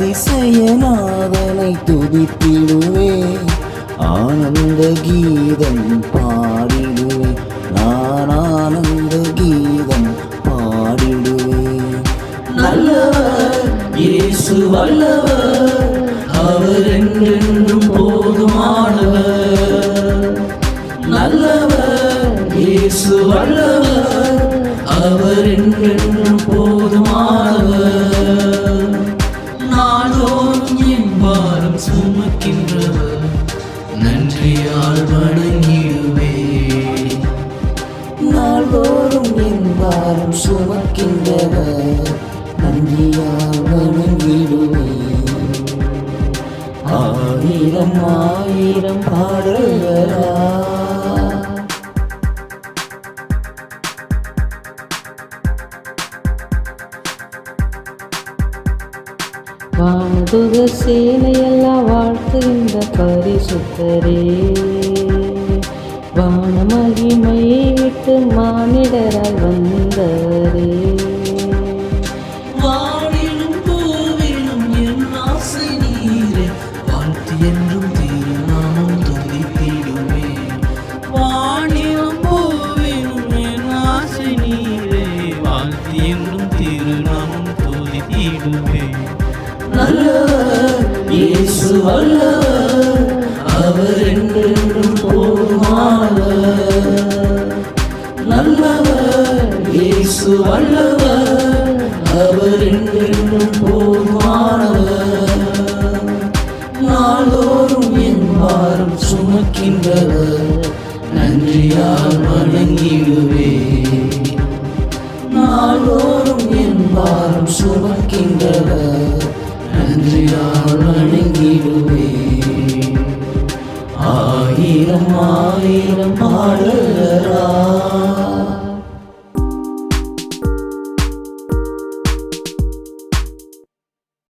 அதிசயநாதனை துதித்திடுவே, ஆனந்த கீதம் பாடிடுவே, நான் ஆனந்த கீதம் பாடிடுவே. நல்லவர் இயேசு வல்லவர், அவர் என்றென்றும் போதுமானவர். நல்லவர் இயேசு வல்லவர், அவர் என்றென்றும் போதுமானவர். நாள்தோறும் என் பாரம் சுமக்கின்றவர், நன்றியால் வணங்கிடுவே. நாள்தோறும் என் பாரம் சுமக்கின்றவர், நன்றியால் வணங்கிடுவே. ஆயிரம் ஆயிரம் பாடல்களா வானதுக சேனையெல்லாம் வாழ்த்துகின்ற பரிசுத்தரே, வான மகிமையை விட்டு மானிடராய் வந்தவரே. வானிலும் பூவிலும் என் ஆசை நீரே, வாழ்த்து என்றும் திருநாமம் துதித்திடுவே. வானிலும் பூவிலும் என் ஆசை நீரே, வாழ்த்து என்றும் திருநாமம் துதித்திடுவே. நல்லவர் இயேசு வல்லவர், அவர் என்றென்றும் போதுமானவர். நல்லவர் இயேசு வல்லவர், அவர் என்றென்றும் போதுமானவர். நாள்தோறும் என் பாரம் சுமக்கின்றவர், நன்றியால் வணங்கிடுவே. நாள்தோறும் என் பாரம் சுமக்கின்றவர், நன்றியால் வணங்கிடுவே. ஆயிரம் ஆயிரம் பாடல்